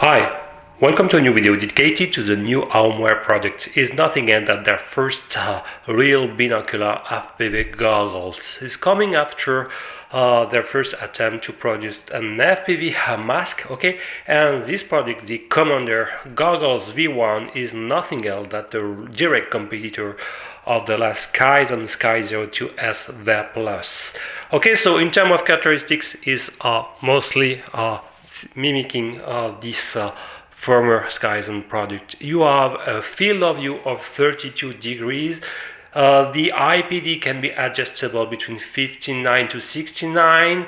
Hi, welcome to a new video dedicated to the new AOMWAY product. It's nothing else than their first real binocular FPV goggles. It's coming after their first attempt to produce an FPV mask, okay? And this product, the Commander Goggles V1, is nothing else than the direct competitor of the last Skies and Sky 02S VER Plus. Okay, so in terms of characteristics, is mostly mimicking this former Skyzen product. You have a field of view of 32 degrees. The IPD can be adjustable between 59 to 69.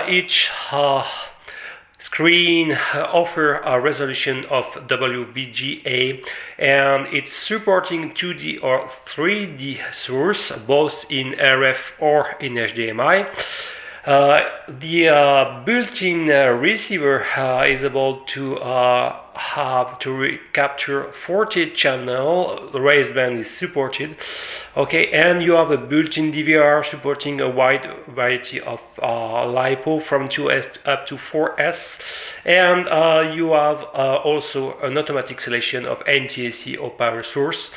Each screen offers a resolution of WVGA, and it's supporting 2D or 3D source, both in RF or in HDMI. The built-in receiver is able to capture 40 channel. The raised band is supported, okay, and you have a built-in DVR supporting a wide variety of LiPo from 2S up to 4S, and you have also an automatic selection of NTSC or power source,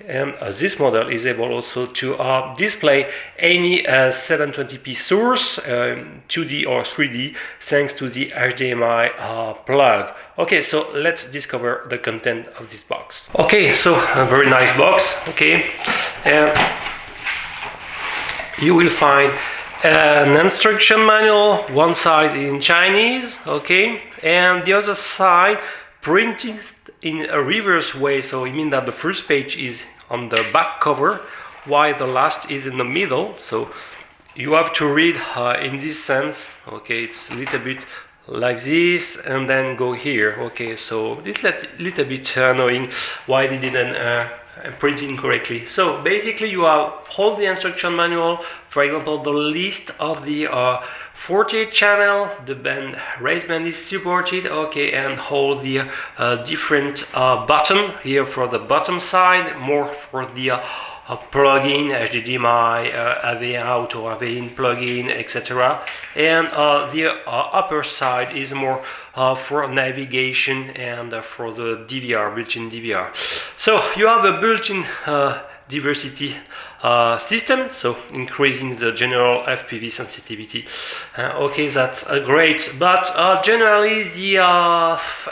and this model is able also to display any 720p source, 2D or 3D, thanks to the HDMI plug. Okay, so let's discover the content of this box. Okay, so a very nice box, okay, and you will find an instruction manual, one side in Chinese, okay, and the other side printed in a reverse way, so it means that the first page is on the back cover while the last is in the middle. So you have to read in this sense, okay, it's a little bit like this and then go here, okay, so it's a little bit annoying why they didn't print it incorrectly. So basically you have all the instruction manual, for example the list of the 48 channel, the band, raised band is supported, okay, and all the different button here for the bottom side, more for the plug-in, HDMI, AV out or AV in plug-in, etc. And the upper side is more for navigation and for the DVR, built-in DVR. So you have a built-in diversity system, so increasing the general FPV sensitivity. Okay, that's great, but generally the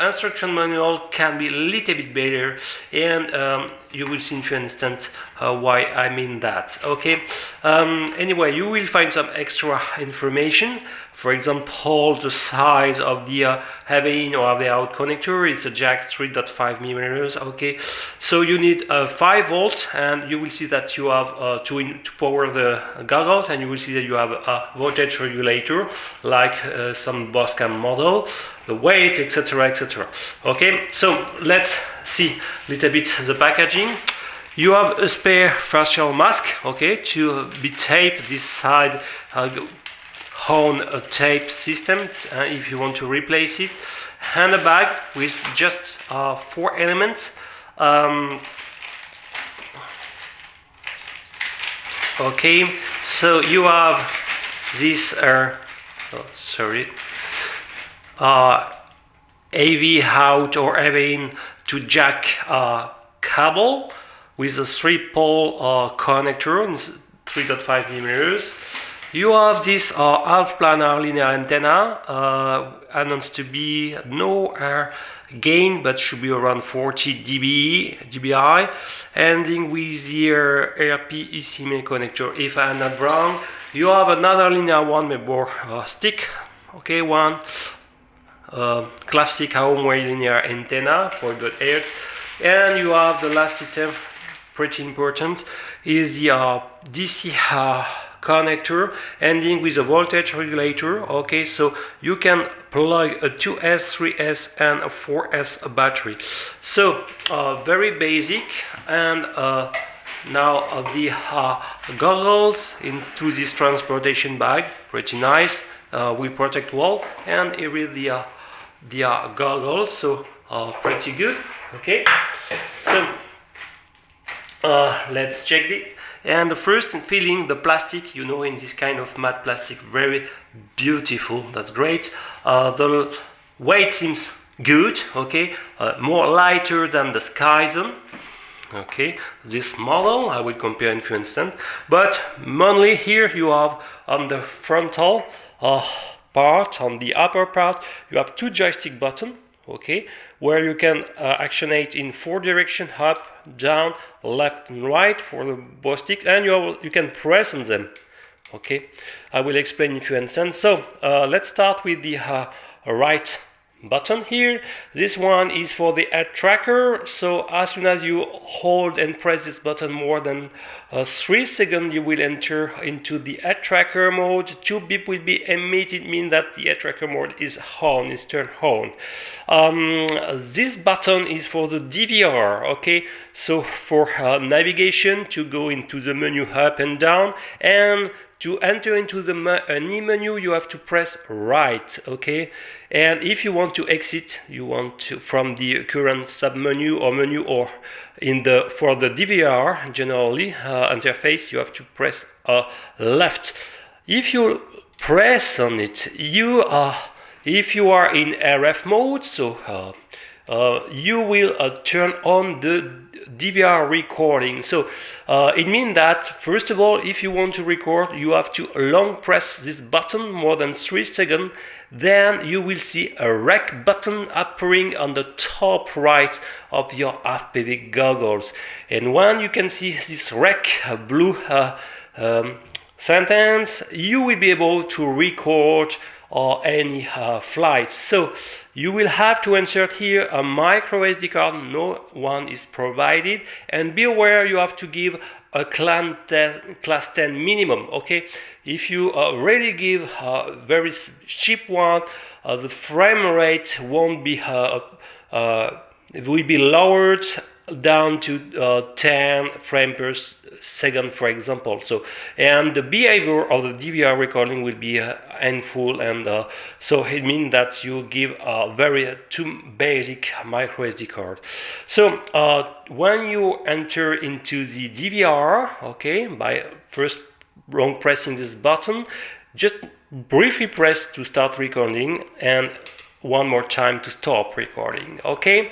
instruction manual can be a little bit better, and you will see in a few instants why I mean that. Okay, anyway, you will find some extra information. For example, the size of the AV in or AV out connector is a jack 3.5 millimeters. Okay, so you need 5 volts, and you will see that you have to power the goggles, and you will see that you have a voltage regulator like some Boscam model, the weight, etc., etc. Okay, so let's see a little bit the packaging. You have a spare facial mask, okay, to be taped this side on a tape system if you want to replace it, and a bag with just 4 elements. Okay, so you have this AV out or AV in to jack cable with a 3-pole connector and 3.5 millimeters. You have this half-planar linear antenna, announced to be no gain, but should be around 40 dBi, ending with the RP ECMA connector, if I'm not wrong. You have another linear one with more stick, okay, one classic AOMWAY linear antenna for the air, and you have the last item, pretty important, is the DC connector ending with a voltage regulator. Okay, so you can plug a 2S, 3S and a 4S battery. So very basic, and now the goggles into this transportation bag, pretty nice, will protect well, and here is the goggles, so pretty good. Okay, so let's check it. And the first feeling, the plastic, you know, in this kind of matte plastic, very beautiful, that's great. The weight seems good, okay, more lighter than the Skyzone. Okay, this model I will compare in few instants, but mainly here you have on the frontal part, on the upper part, you have two joystick buttons, okay, where you can actionate in 4 directions, up, down, left and right for the both sticks, and you can press on them. Okay, I will explain in few instants. So let's start with the right button here. This one is for the head tracker. So as soon as you hold and press this button more than 3 seconds, you will enter into the head tracker mode. 2 beep will be emitted, mean that the head tracker mode is on, is turned on. This button is for the DVR, okay, so for navigation, to go into the menu up and down, and to enter into the any menu you have to press right, okay, and if you want to exit, you want to from the current submenu or menu, or in the for the DVR generally interface, you have to press left. If you press on it, you if you are in RF mode, so you will turn on the DVR recording. So it means that first of all, if you want to record, you have to long press this button more than 3 seconds. Then you will see a rec button appearing on the top right of your FPV goggles, and when you can see this rec blue sentence, you will be able to record any flights. So you will have to insert here a micro SD card. No one is provided, and be aware you have to give a class 10 minimum, okay. If you really give a very cheap one, the frame rate won't be it will be lowered down to 10 frames per second, for example. So, and the behavior of the DVR recording will be handful, and so it means that you give a very too basic micro SD card. So when you enter into the DVR, okay, by first long pressing this button, just briefly press to start recording, and one more time to stop recording. Okay,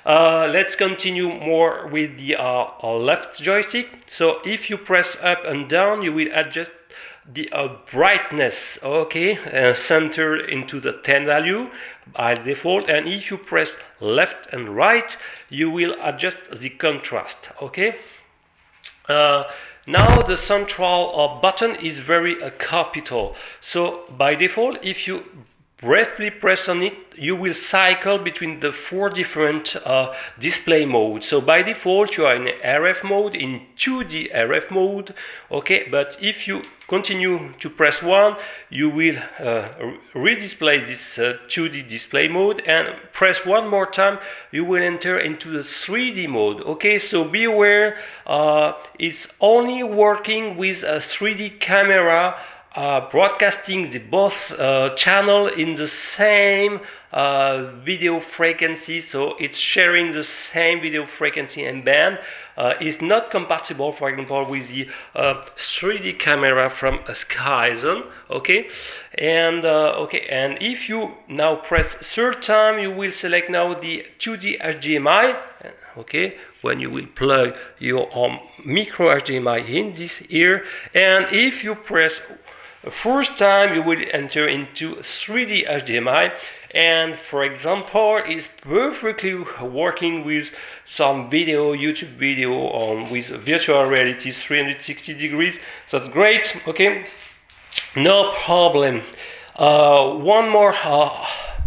let's continue more with the left joystick. So if you press up and down, you will adjust the brightness, okay, center into the 10 value by default, and if you press left and right, you will adjust the contrast, okay. Now the central button is very capital. So by default, if you briefly press on it, you will cycle between the 4 different display modes. So by default, you are in RF mode, in 2D RF mode, okay, but if you continue to press 1, you will redisplay this 2D display mode, and press 1 more time, you will enter into the 3D mode, okay. So be aware, it's only working with a 3D camera, broadcasting the both channel in the same video frequency, so it's sharing the same video frequency and band. Is not compatible, for example, with the 3D camera from a Skyzone, okay. And okay, and if you now press third time, you will select now the 2D HDMI, okay, when you will plug your micro HDMI in this here, and if you press first time, you will enter into 3D HDMI, and for example, is perfectly working with some video, YouTube video with virtual reality 360 degrees. So that's great, okay, no problem. One more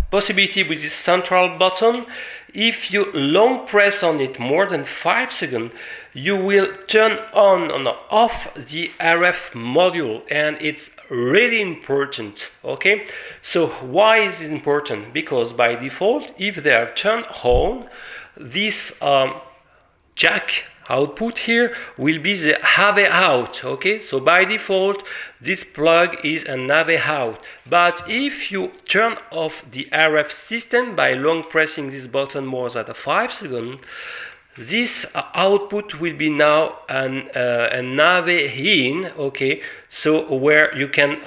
possibility with this central button. If you long press on it more than 5 seconds, you will turn on and off the RF module, and it's really important, okay. So why is it important? Because by default, if they are turned on, this jack output here will be the AV out, okay. So by default, this plug is an AV out, but if you turn off the RF system by long pressing this button more than 5 seconds, this output will be now an AV in, okay, so where you can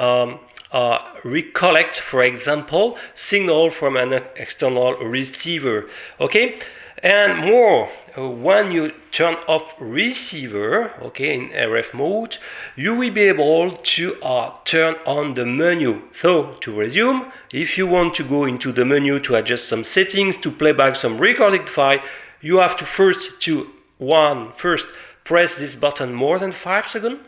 recollect, for example, signal from an external receiver. Okay, and more, when you turn off receiver, okay, in RF mode, you will be able to turn on the menu. So to resume, if you want to go into the menu to adjust some settings, to play back some recorded file, you have to first press this button more than 5 seconds.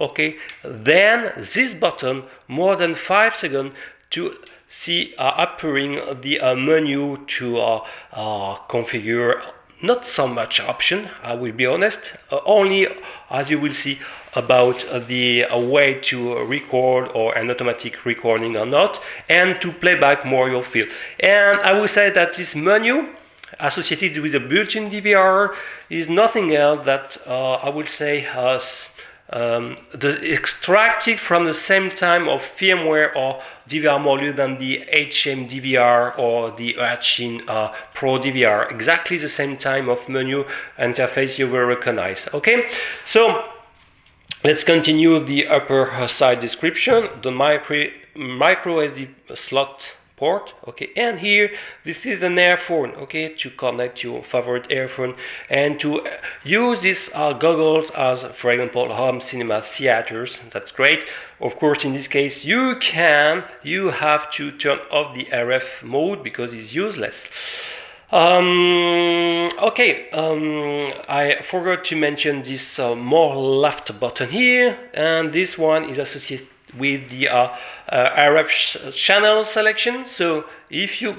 Okay, then this button more than 5 seconds to see appearing the menu to configure not so much option, I will be honest, only, as you will see, about the way to record or an automatic recording or not, and to play back more your feel. And I will say that this menu associated with the built-in DVR is nothing else that I would say extracted from the same time of firmware or DVR module than the HDMI or the HDMI Pro DVR. Exactly the same time of menu interface you will recognize. Okay, so let's continue the upper side description. The micro SD slot port, okay, and here this is an earphone, okay, to connect your favorite earphone and to use these goggles as, for example, home cinema theaters. That's great. Of course, in this case, you have to turn off the RF mode because it's useless. I forgot to mention this more left button here, and this one is associated with the RF channel selection. So if you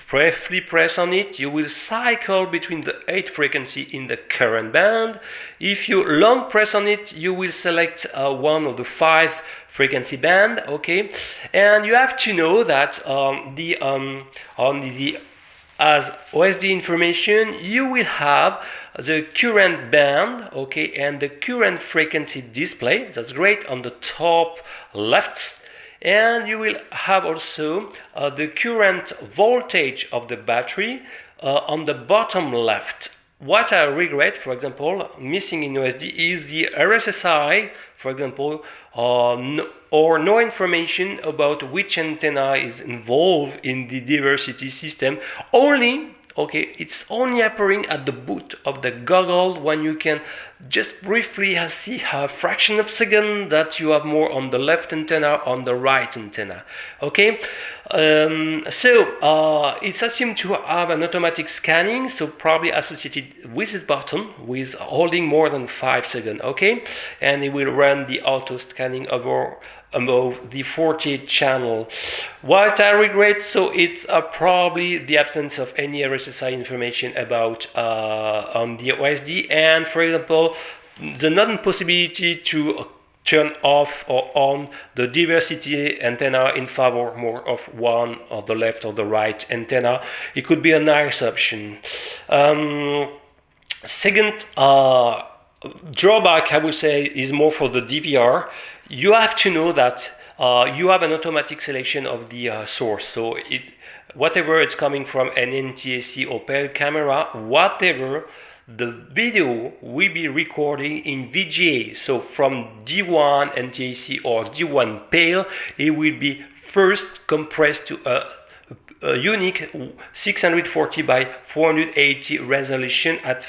briefly press on it, you will cycle between the 8 frequency in the current band. If you long press on it, you will select one of the 5 frequency band. Okay, and you have to know that as OSD information, you will have the current band, okay, and the current frequency display. That's great, on the top left. And you will have also the current voltage of the battery on the bottom left. What I regret, for example, missing in OSD is the RSSI, for example, or no information about which antenna is involved in the diversity system. It's only appearing at the boot of the goggle when you can just briefly see a fraction of a second that you have more on the left antenna, on the right antenna. Okay, it's assumed to have an automatic scanning, so probably associated with this button with holding more than 5 seconds. Okay, and it will run the auto scanning above the 48 channel. What I regret, so it's probably the absence of any RSSI information about on the OSD, and for example the non-possibility to turn off or on the diversity antenna in favor more of one or the left or the right antenna. It could be a nice option. Second drawback, I would say, is more for the DVR. You have to know that you have an automatic selection of the source. So whatever it's coming from an NTSC or PAL camera, whatever, the video will be recording in VGA. So from D1 NTSC or D1 PAL, it will be first compressed to a unique 640 by 480 resolution at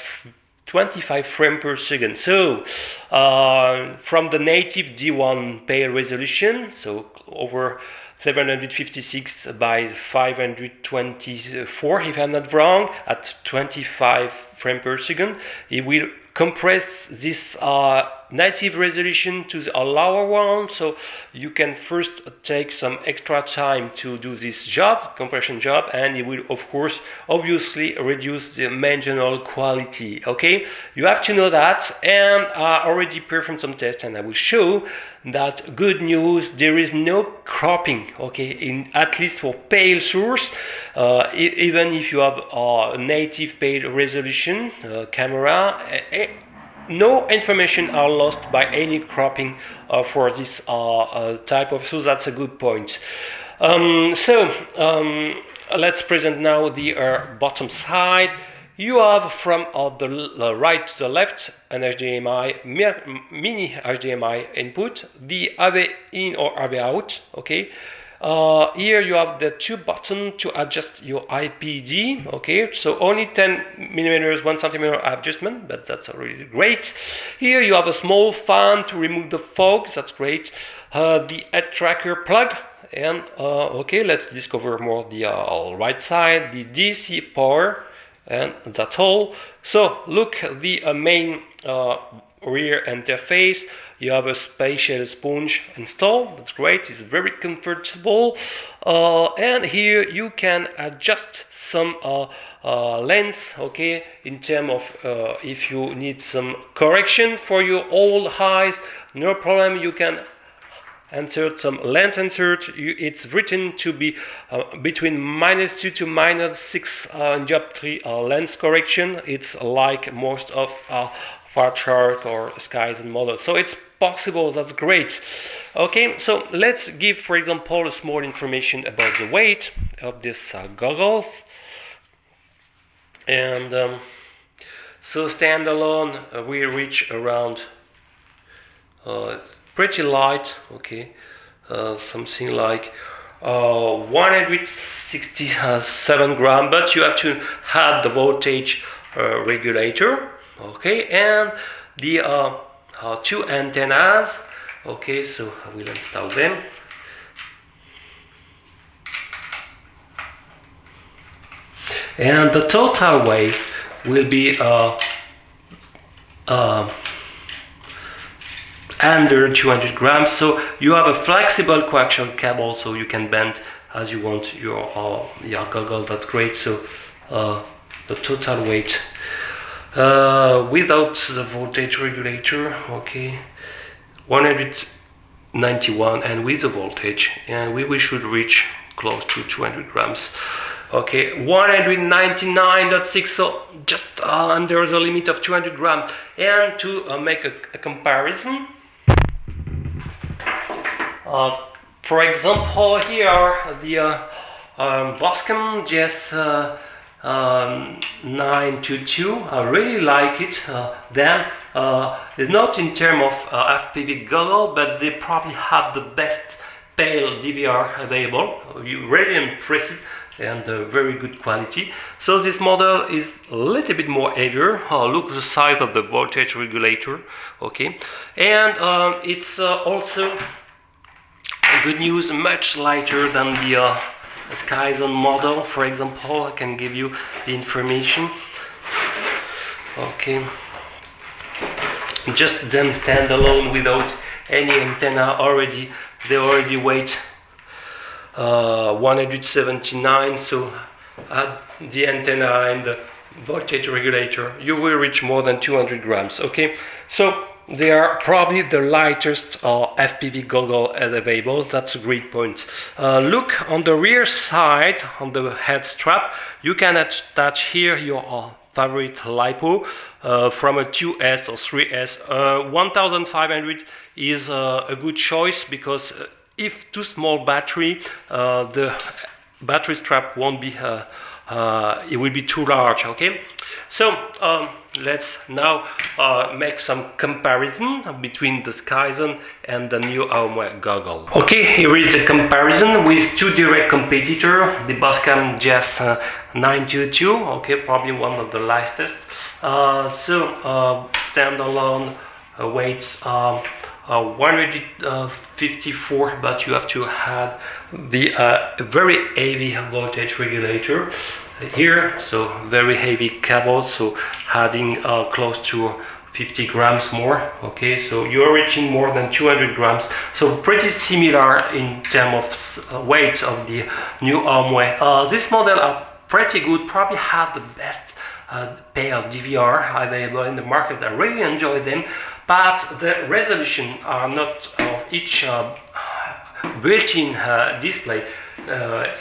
25 frames per second. So from the native D1 PAL resolution, so over 756 by 524, if I'm not wrong, at 25 frames per second, it will compress this native resolution to a lower one, so you can first take some extra time to do this job, compression job, and it will of course obviously reduce the marginal quality. Okay, you have to know that, and I already performed some tests and I will show that. Good news, there is no cropping, okay, in at least for PAL source. Even if you have a native PAL resolution camera, no information are lost by any cropping for this type of, so that's a good point. Let's present now the bottom side. You have from the right to the left an HDMI, mini HDMI input, the AV in or AV out, okay. Here you have the two buttons to adjust your IPD, okay, so only 10 millimeters, 1 centimeter adjustment, but that's really great. Here you have a small fan to remove the fog, that's great. The head tracker plug, and okay, let's discover more the right side, the DC power, and that's all. So look, the main rear interface. You have a spatial sponge installed, that's great, it's very comfortable. And here you can adjust some lens, okay, in terms of if you need some correction for your old eyes, no problem, you can insert some lens insert. It's written to be between -2 to -6 dioptry lens correction. It's like most of Far Shark or Skies and models, so it's possible, that's great. Okay, so let's give, for example, a small information about the weight of this goggle. And so standalone, we reach around, it's pretty light, okay, something like 167 grams, but you have to add the voltage regulator, okay, and the two antennas, okay, so I will install them. And the total weight will be under 200 grams. So you have a flexible coaxial cable, so you can bend as you want your goggle. That's great. So the total weight without the voltage regulator, okay, 191, and with the voltage, and we should reach close to 200 grams. Okay, 199.6, so just under the limit of 200 grams. And to make a comparison, for example, here are the Boscom GS 922. I really like it. Then it's not in terms of FPV goggle, but they probably have the best pale DVR available. You're really impressive and very good quality. So this model is a little bit more heavier. Look the size of the voltage regulator, okay, and it's also good news, much lighter than the Skyzone model. For example, I can give you the information. Okay, just them stand alone without any antenna already. They already weigh 179. So add the antenna and the voltage regulator, you will reach more than 200 grams. Okay, so they are probably the lightest FPV goggle available. That's a great point. Look on the rear side, on the head strap, you can attach here your favorite LiPo from a 2S or 3S. 1500 is a good choice, because if too small battery, the battery strap won't be, it will be too large, okay? So let's now make some comparison between the Skyzone and the new AOMWAY goggle. Okay, here is a comparison with two direct competitors, the Boscom GS 922, okay, probably one of the lightest. Standalone weights 154, but you have to add the very heavy voltage regulator here, so very heavy cable, so adding close to 50 grams more. Okay, so you're reaching more than 200 grams, so pretty similar in terms of weight of the new AOMWAY. This model are pretty good, probably have the best pale DVR available in the market. I really enjoy them, but the resolution are not of each built-in display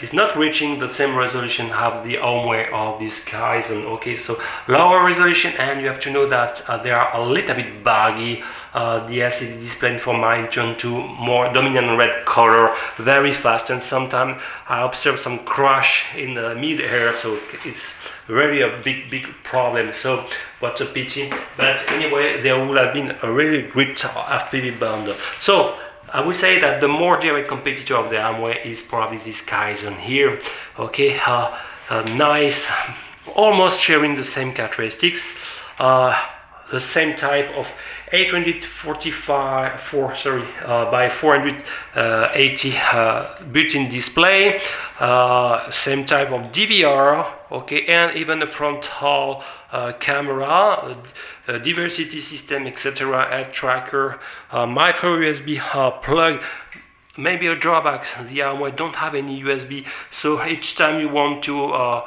is not reaching the same resolution of the AOMWAY of this Kaizen. Okay, so lower resolution, and you have to know that they are a little bit buggy. The LCD display for mine turned to more dominant red color very fast, and sometimes I observe some crash in the mid-air, so it's really a big problem. So what a pity, but anyway, there would have been a really great FPV bundle. So I would say that the more direct competitor of the AOMWAY is probably this Kaizen here. Okay, nice, almost sharing the same characteristics, the same type of 845 by 480 built-in display, same type of DVR, okay, and even the frontal camera, diversity system, etc., head tracker, micro USB plug. Maybe a drawback, the AOMWAY don't have any USB, so each time you want to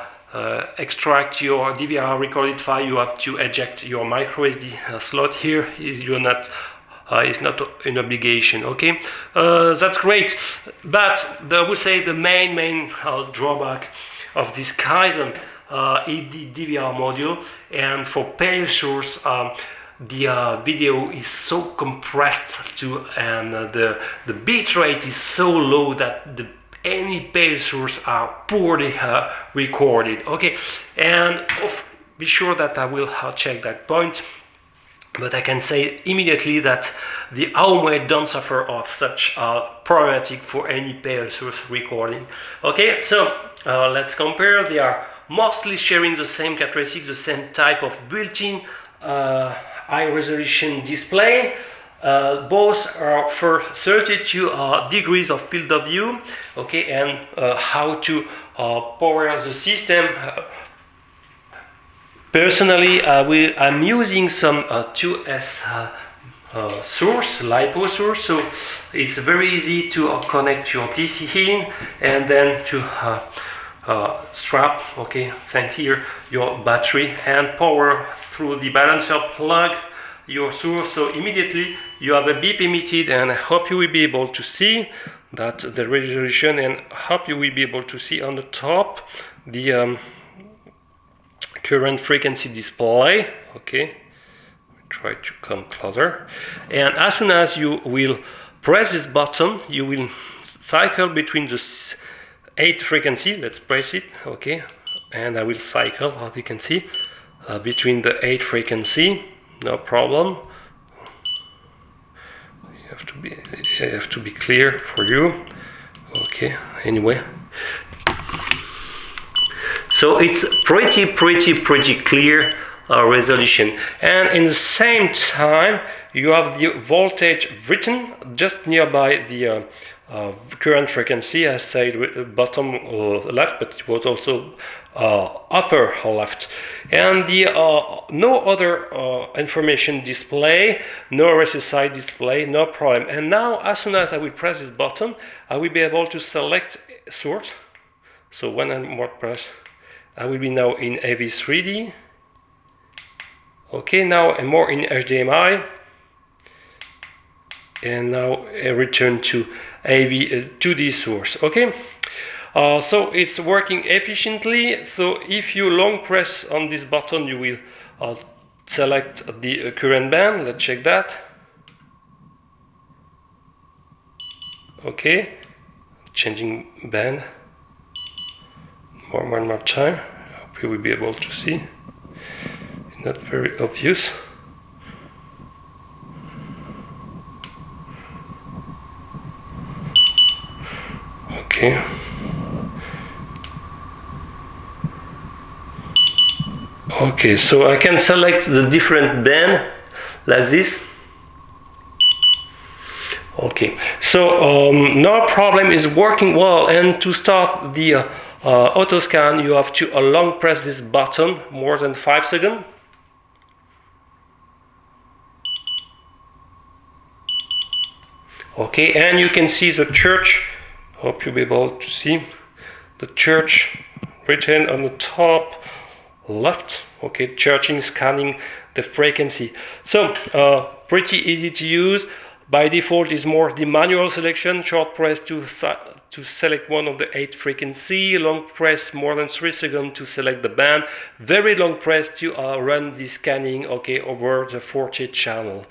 extract your DVR recorded file, you have to eject your micro SD slot. Here you're not, it's not an obligation. Okay, that's great, but I would say the main drawback of this Kaizen is the DVR module, and for pale source the video is so compressed to, and the bit rate is so low that any pale source are poorly recorded. Okay, and be sure that I will check that point, but I can say immediately that the AOMWAY don't suffer of such problematic for any pale source recording. Okay, so let's compare. They are mostly sharing the same characteristics, the same type of built-in high resolution display. Both are for 32 degrees of field of view. Okay, and how to power the system. Personally, I'm using some 2S source, LiPo source, so it's very easy to connect your DC in and then to strap, okay, thanks here, your battery, and power through the balancer plug your source. So immediately you have a beep emitted, and I hope you will be able to see that the resolution, and hope you will be able to see on the top the current frequency display. Okay, try to come closer, and as soon as you will press this button, you will cycle between the 8 frequency. Let's press it, okay, and I will cycle, as you can see, between the 8 frequency. No problem. You have to be clear for you. Okay, anyway. So it's pretty clear resolution, and in the same time you have the voltage written just nearby the current frequency. I said bottom left, but it was also upper left, and the no other information display, no RSSI display, no problem. And now as soon as I will press this button, I will be able to select source. So when I more press, I will be now in AV3D. Okay, now I'm more in HDMI, and now I return to AV 2D source. Okay, so it's working efficiently. So if you long press on this button, you will select the current band. Let's check that. Okay, changing band. One more time. I hope you will be able to see. Not very obvious. Okay. Okay, so I can select the different band like this. Okay, so no problem, is working well. And to start the auto scan, you have to long press this button more than 5 seconds. Okay, and you can see the church. Hope you'll be able to see the church written on the top left. Okay, churching, scanning the frequency. So pretty easy to use. By default is more the manual selection, short press to select one of the 8 frequency, long press more than 3 seconds to select the band, very long press to run the scanning, okay, over the 48 channel.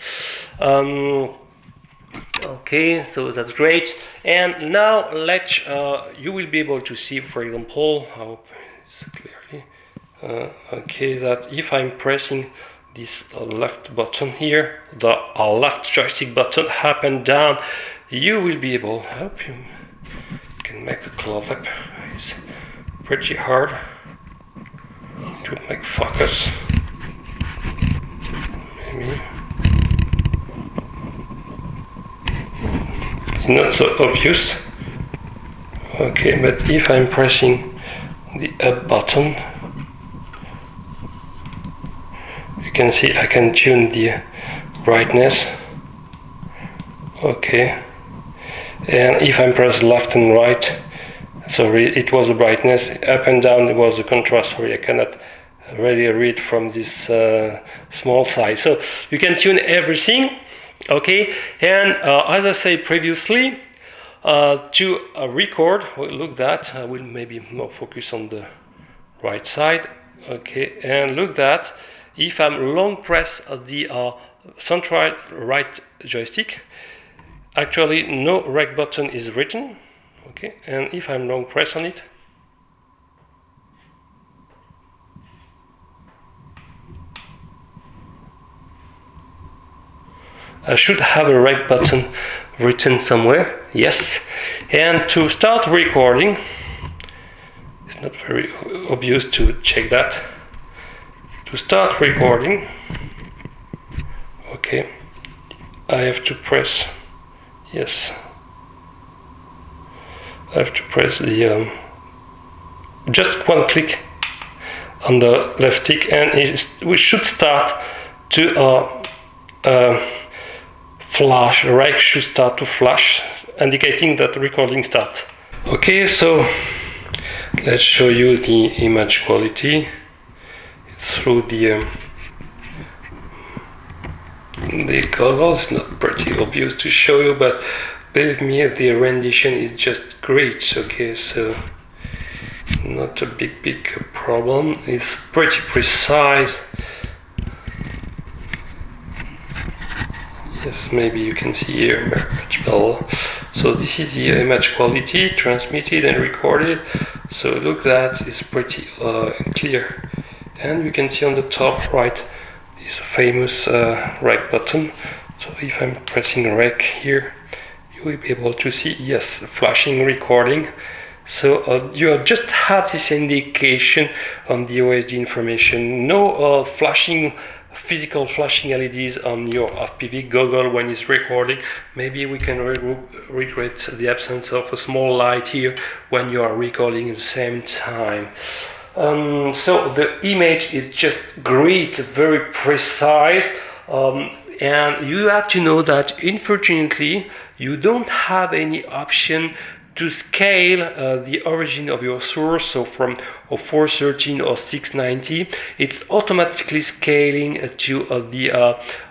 Okay, so that's great. And now you will be able to see, for example, I hope it's clearly, okay, that if I'm pressing this left button here, the left joystick button up and down, you will be able, I hope you can make a close up, it's pretty hard to make focus, maybe. Not so obvious. Okay, but if I'm pressing the up button, you can see I can tune the brightness. Okay, and if I press left and right, sorry, it was the brightness, up and down it was the contrast. Sorry, I cannot really read from this small size. So you can tune everything. Okay, and as I said previously, to record, look that, I will maybe more focus on the right side. Okay, and look that, if I'm long press the central right joystick, actually no rec button is written. Okay, and if I'm long press on it, I should have a rec button written somewhere, yes. And to start recording, it's not very obvious to check that. To start recording, okay, I have to press, yes, I have to press the, just one click on the left stick, and we should start to flash, rec should start to flash, indicating that the recording start. Okay, so let's show you the image quality through the goggles. It's not pretty obvious to show you, but believe me, the rendition is just great. Okay, so not a big problem. It's pretty precise. Yes, maybe you can see here much better. So this is the image quality transmitted and recorded. So look, that is pretty clear. And you can see on the top right this famous rec button. So if I'm pressing rec here, you will be able to see, yes, flashing recording. So you just have this indication on the OSD information. No flashing, physical flashing LEDs on your FPV goggle when it's recording. Maybe we can regret the absence of a small light here when you are recording at the same time. So the image is just great, very precise, and you have to know that unfortunately you don't have any option to scale the origin of your source. So from a 413 or 690, it's automatically scaling to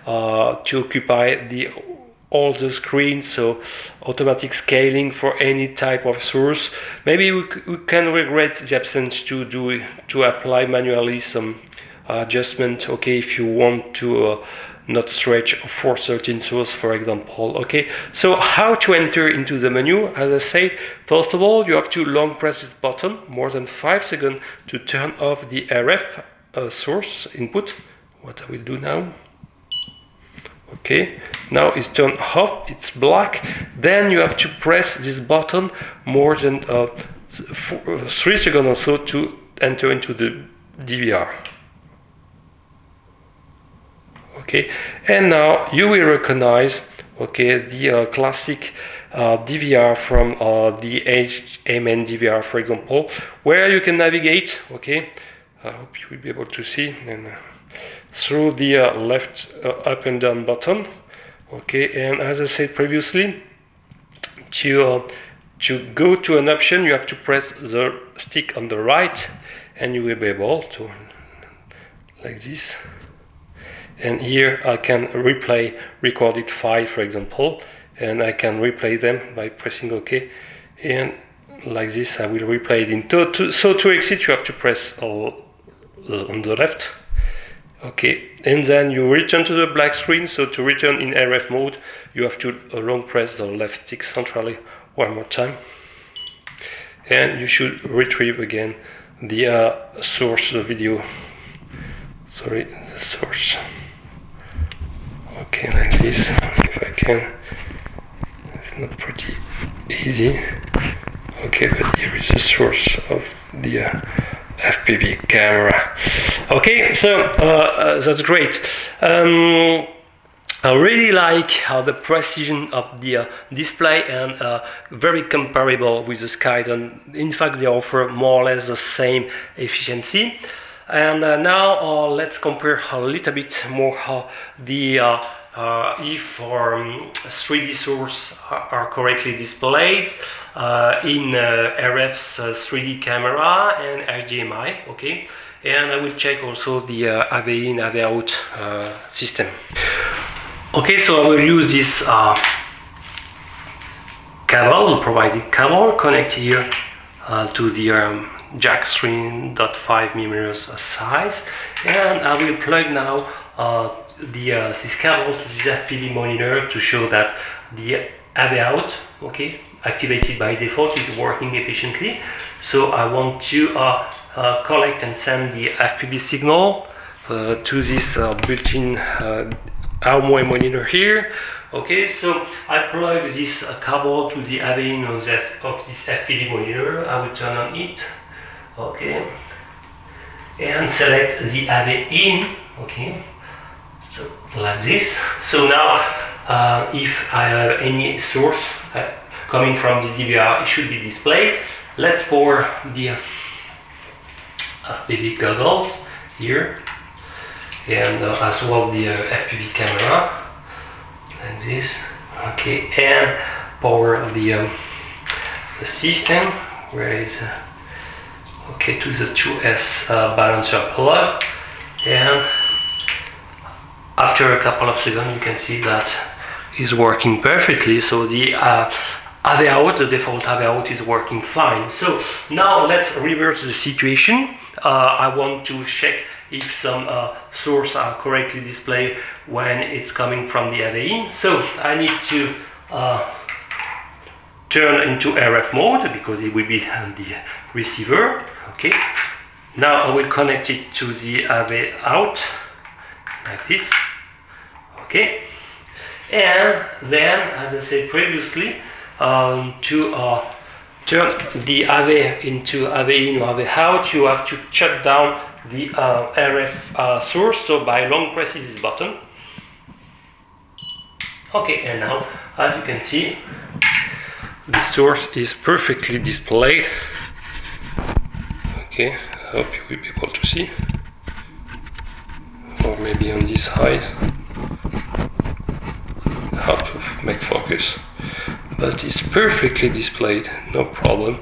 occupy all the screen. So automatic scaling for any type of source. Maybe we can regret the absence to apply manually some adjustment. Okay, if you want to not stretch a 413 source, for example. Okay, so how to enter into the menu? As I said, first of all, you have to long press this button more than 5 seconds to turn off the RF source input. What I will do now. Okay, now it's turned off, it's black. Then you have to press this button more than 3 seconds or so to enter into the DVR. Okay, and now you will recognize, okay, the classic DVR from the HDMI and DVR, for example, where you can navigate. Okay, I hope you will be able to see, and through the left up and down button. Okay, and as I said previously, to go to an option, you have to press the stick on the right, and you will be able to, like this. and here I can replay recorded file, for example, and I can replay them by pressing OK, and like this I will replay it so to exit you have to press on the left. Okay, and then you return to the black screen. So to return in RF mode you have to long press the left stick centrally one more time, and you should retrieve again the source, the video, sorry, the source. Okay, like this, if I can. It's not pretty easy. Okay, but here is the source of the FPV camera. Okay, so that's great. I really like the precision of the display, and very comparable with the Skies, and in fact they offer more or less the same efficiency. And now let's compare a little bit more how the if 3D source are correctly displayed in RF's 3D camera and HDMI. Okay, and I will check also the AV in, AV out system. Okay, so I will use this cable, provided cable, connect here to the jack 3.5mm size, and I will plug now this cable to this FPV monitor to show that the AV out, okay, activated by default, is working efficiently. So I want to collect and send the FPV signal to this built-in AOMWAY monitor here. Okay, so I plug this cable to the AV in of this FPV monitor. I will turn on it. Okay, and select the AV in. Okay, so like this. So now if I have any source coming from this DVR, it should be displayed. Let's power the FPV goggles here, and as well the FPV camera, like this. Okay, and power the system, where is okay, to the 2S balancer plug, and after a couple of seconds you can see that is working perfectly. So the AV out, the default AV out, is working fine. So now let's reverse the situation. I want to check if some source are correctly displayed when it's coming from the AV in. So I need to turn into RF mode because it will be the receiver. Okay, now I will connect it to the AV out like this. Okay, and then, as I said previously, to turn the AV into AV in or AV out, you have to shut down the RF source, so by long pressing this button. Okay, and now, as you can see, the source is perfectly displayed. Okay, I hope you will be able to see, or maybe on this side, how to make focus, but it's perfectly displayed, no problem.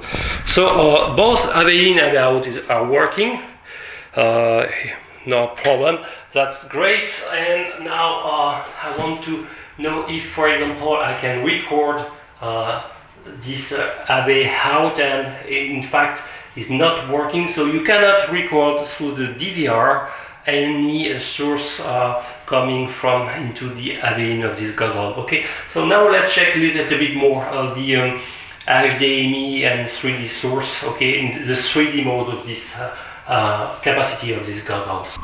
So both AV in and AV out are working, no problem, that's great. And now I want to know if, for example, I can record this AV out, and in fact is not working. So you cannot record through the DVR any source coming from into the AV in of this goggle. Okay, so now let's check a little bit more of the HDMI and 3D source. Okay, in the 3D mode of this capacity of these goggles.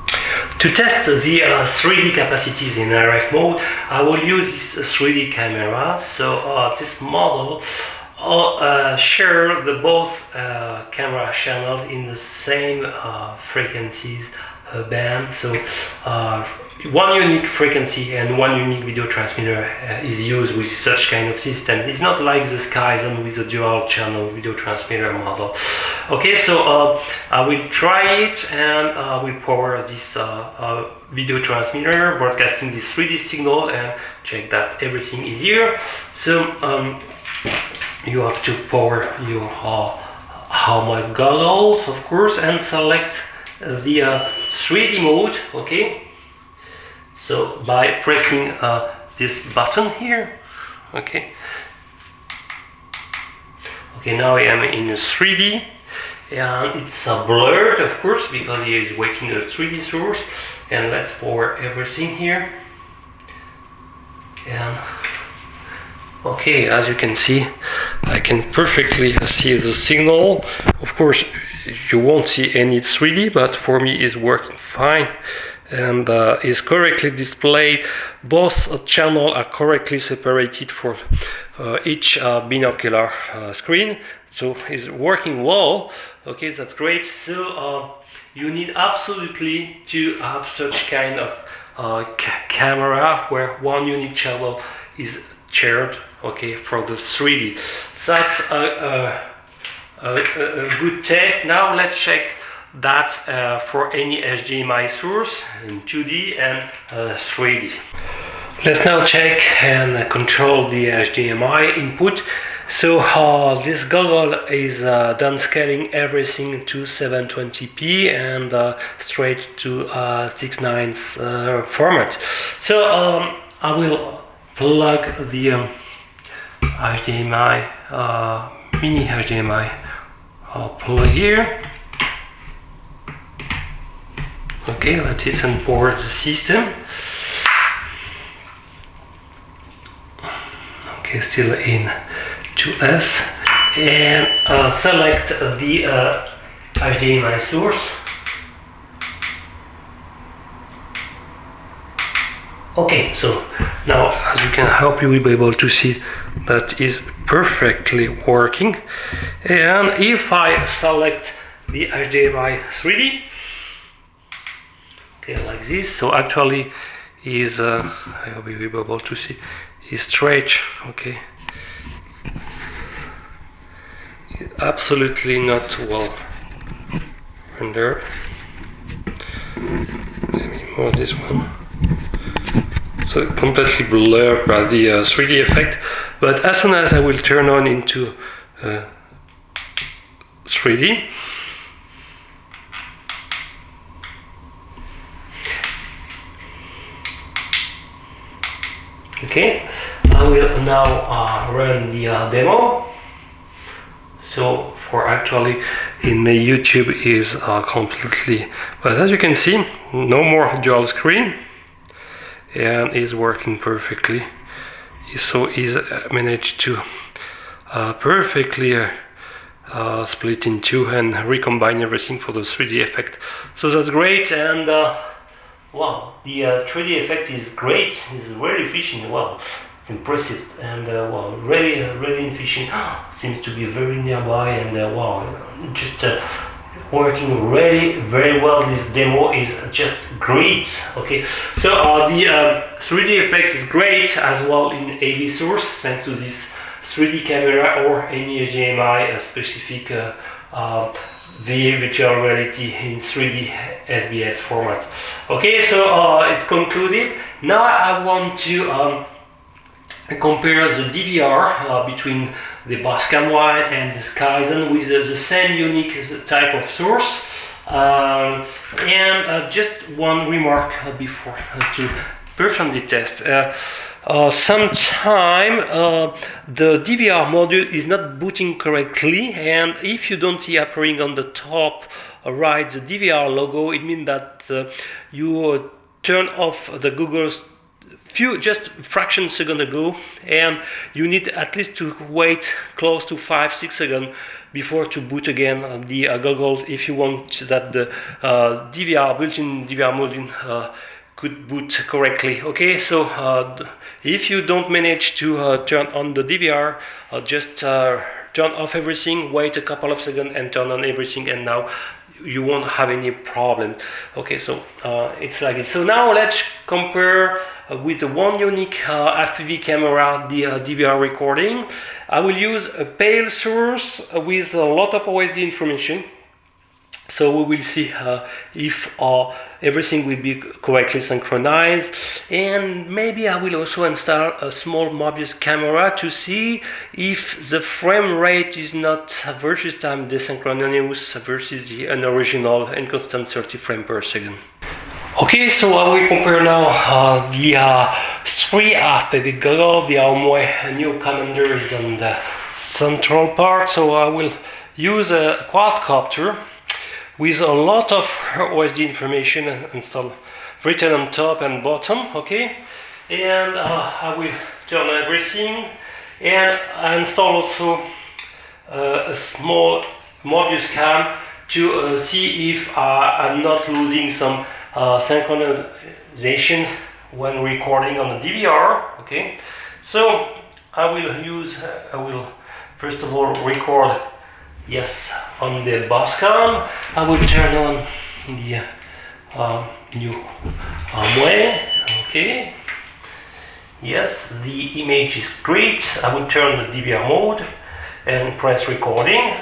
To test the 3D capacities in RF mode, I will use this 3D camera. So this model share the both camera channels in the same frequencies band. So one unique frequency and one unique video transmitter is used with such kind of system. It's not like the Skyzone with a dual channel video transmitter model. Okay, so I will try it, and I will power this video transmitter, broadcasting this 3D signal, and check that everything is here. So you have to power your AOMWAY goggles, of course, and select the 3D mode. Okay, So by pressing this button here, okay. Okay, now I am in 3D, and it's blurred, of course, because he is waiting a 3D source. And let's power everything here. And okay, as you can see, I can perfectly see the signal. Of course, you won't see any 3D, but for me it's working fine, and is correctly displayed. Both channels are correctly separated for each binocular screen, so it's working well. Okay, that's great. So you need absolutely to have such kind of camera where one unique channel is shared, okay, for the 3D. So that's a good test. Now let's check that for any HDMI source in 2D and 3D. Let's now check and control the HDMI input. So this goggle is done scaling everything to 720p and straight to 6:9 format. So I will plug the HDMI, mini HDMI plug here. Okay, let's import the system. Okay, still in 2S, and select the HDMI source. Okay, so now as you can hope you will be able to see that is perfectly working. And if I select the HDMI 3D, okay, like this, so actually is I hope you will be able to see is stretch, okay. Absolutely not well rendered. Let me move this one. So completely blurred by the 3D effect, but as soon as I will turn on into 3D, okay, I will now run the demo. So for actually in the YouTube is completely, but as you can see, no more dual screen, and is working perfectly. So is managed to perfectly split in two and recombine everything for the 3D effect. So that's great, and wow, the 3D effect is great. It's very efficient. Wow. Impressive, and well, really efficient. Seems to be very nearby, and wow, just working really very well. This demo is just great. Okay, so the 3D effect is great as well in AV source, thanks to this 3D camera or any HDMI specific VR virtual reality in 3D SBS format. Okay, so it's concluded. Now I want to compare the DVR between the Bascam Wide and the Skyzen with the same unique type of source. And just one remark before to perform the test. Sometime the DVR module is not booting correctly, and if you don't see appearing on the top right the DVR logo, it means that you turn off the Google's just fraction second ago, and you need at least to wait close to 5-6 seconds before to boot again the goggles if you want that the DVR built-in DVR module could boot correctly. Okay, so if you don't manage to turn on the DVR, just turn off everything, wait a couple of seconds and turn on everything, and now you won't have any problem. Okay, so it's like it. So now let's compare with the one unique FPV camera, the DVR recording. I will use a pale source with a lot of OSD information. So we will see if everything will be correctly synchronized, and maybe I will also install a small Mobius camera to see if the frame rate is not versus time desynchronous versus the unoriginal and constant 30 frames per second. Okay, so I will compare now the 3 FPV goggle. The AOMWAY new Commander is on the central part, so I will use a quadcopter with a lot of OSD information installed written on top and bottom. Okay, and I will turn everything, and I install also a small Mobius cam to see if I'm not losing some synchronization when recording on the DVR. Okay, so I will first of all record, yes, on the bus cam. I will turn on the new AOMWAY. Okay, yes, the image is great. I will turn the DVR mode and press recording.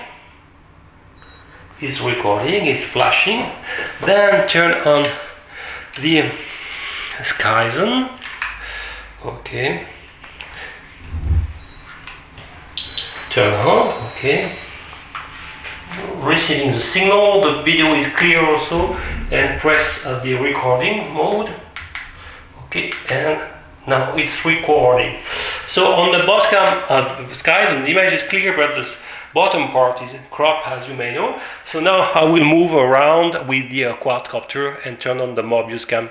It's recording, it's flashing. Then turn on the Skyzen. Okay. Turn on, okay. Receiving the signal, the video is clear also, and press the recording mode. Okay, and now it's recording. So on the Boscam Skyzen, the image is clear, but the bottom part is cropped, as you may know. So now I will move around with the quadcopter and turn on the Mobius cam.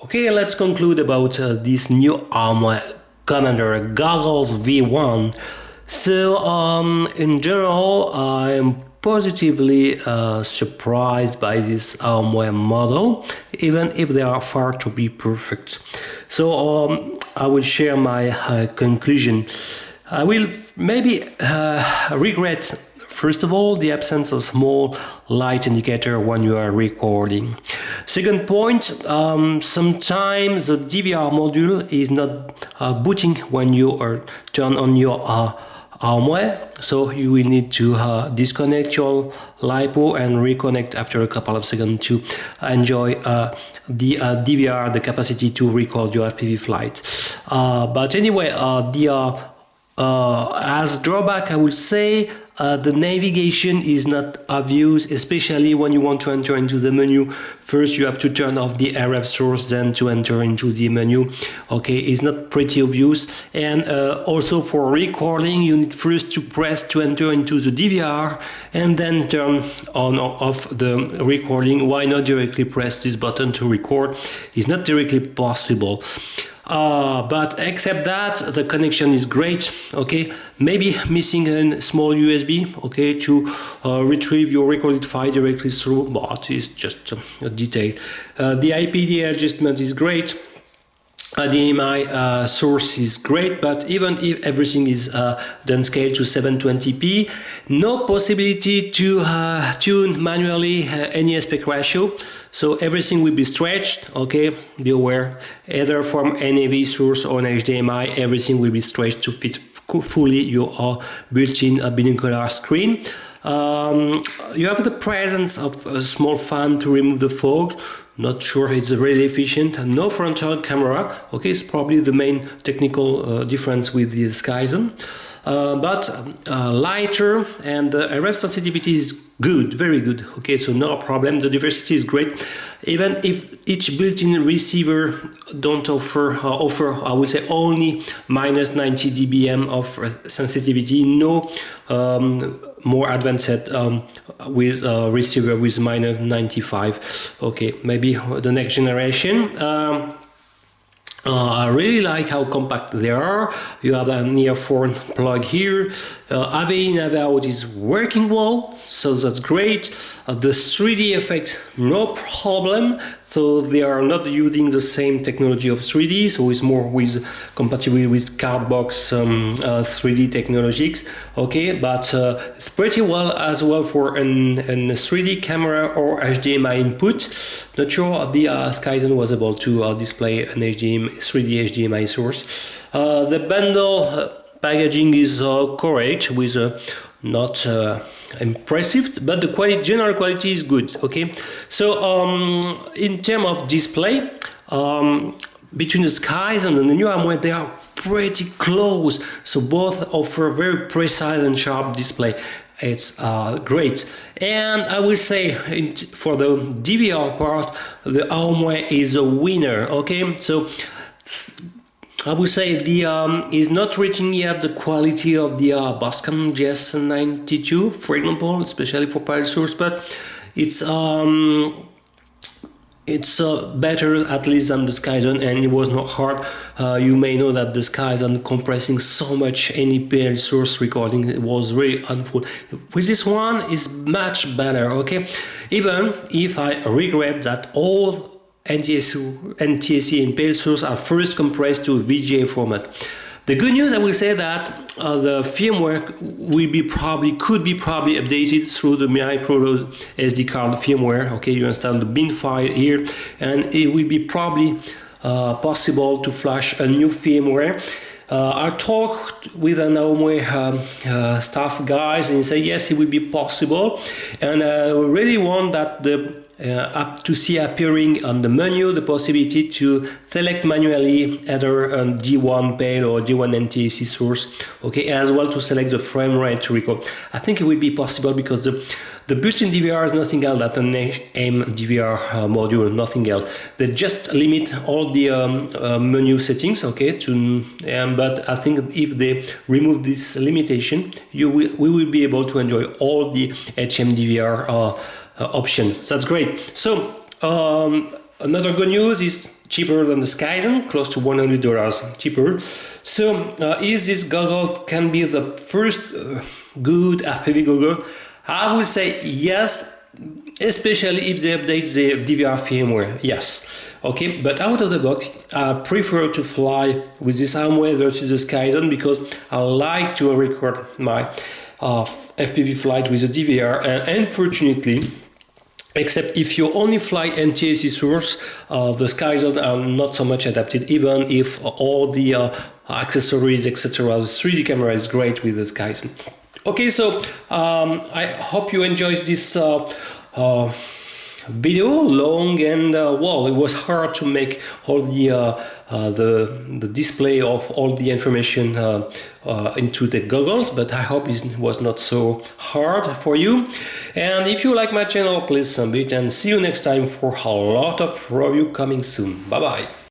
Okay, let's conclude about this new AOMWAY Commander Goggles V1. So, in general, I'm positively surprised by this AOMWAY model, even if they are far to be perfect. So, I will share my conclusion. I will maybe regret, first of all, the absence of small light indicator when you are recording. Second point, sometimes the DVR module is not booting when you are turn on your AOMWAY, so you will need to disconnect your LiPo and reconnect after a couple of seconds to enjoy the DVR, the capacity to record your FPV flight. But anyway, as drawback, I would say the navigation is not obvious, especially when you want to enter into the menu. First, you have to turn off the RF source, then to enter into the menu. Okay, it's not pretty obvious. And also for recording, you need first to press to enter into the DVR and then turn on or off the recording. Why not directly press this button to record? It's not directly possible. But except that, the connection is great. Okay, maybe missing a small USB, okay, to retrieve your recorded file directly through, but it's just a detail. The IPD adjustment is great. HDMI source is great, but even if everything is then scaled to 720p, no possibility to tune manually any aspect ratio, so everything will be stretched. Okay, be aware, either from NAV source or an HDMI, everything will be stretched to fit fully your built-in binocular screen. You have the presence of a small fan to remove the fog. Not sure it's really efficient. No frontal camera. Okay, it's probably the main technical difference with the Skyzen. But lighter, and the RF sensitivity is good, very good. Okay, so no problem. The diversity is great. Even if each built-in receiver don't offer, I would say, only minus 90 dBm of sensitivity. No more advanced with receiver with minus 95. Okay, maybe the next generation. I really like how compact they are. You have an earphone plug here. AV in, AV out is working well, so that's great. The 3D effect, no problem. so they are not using the same technology of 3D, so it's more with compatible with Cardbox 3D technologies. Okay, but it's pretty well as well for an 3D camera or HDMI input. Not sure the Skyzen was able to display an 3D HDMI source. The bundle packaging is correct, with not impressive, but the general quality is good. Okay, so in terms of display, between the Skyzen and the new AOMWAY, they are pretty close, so both offer very precise and sharp display. It's great. And I will say for the DVR part, the AOMWAY is a winner. Okay, so I would say the is not reaching yet the quality of the Boscom GS92, for example, especially for pilot source, but it's better at least than the Skyzen, and it was not hard. You may know that the Skyzen compressing so much any pilot source recording, it was really unfull. With this one is much better. Okay, even if I regret that all NTSC and pilot source are first compressed to VGA format. The good news, I will say that the firmware could be probably updated through the micro SD card firmware. Okay, you install the bin file here, and it will be probably possible to flash a new firmware. I talked with an AOMWAY staff guys, and he said yes, it will be possible, and I really want that the up to see appearing on the menu the possibility to select manually either a D1 PAL or D1 NTSC source, okay, as well to select the frame rate to record. I think it will be possible because the built-in DVR is nothing else than an AOMDVR module, nothing else. They just limit all the menu settings, okay, but I think if they remove this limitation, we will be able to enjoy all the HMDVR options. That's great. So another good news is cheaper than the Skyzen, close to $100 cheaper. So is this goggle can be the first good FPV goggle? I would say yes, especially if they update the DVR firmware. Yes. Okay, but out of the box, I prefer to fly with this AOMWAY versus the Skyzen because I like to record my FPV flight with a DVR, and unfortunately, except if you only fly NTSC source, the Skyzen are not so much adapted, even if all the accessories, etc. The 3D camera is great with the Skyzen. Okay, so I hope you enjoyed this video, long and well, it was hard to make all the display of all the information into the goggles, but I hope it was not so hard for you. And if you like my channel, please submit, and see you next time for a lot of review coming soon. Bye bye.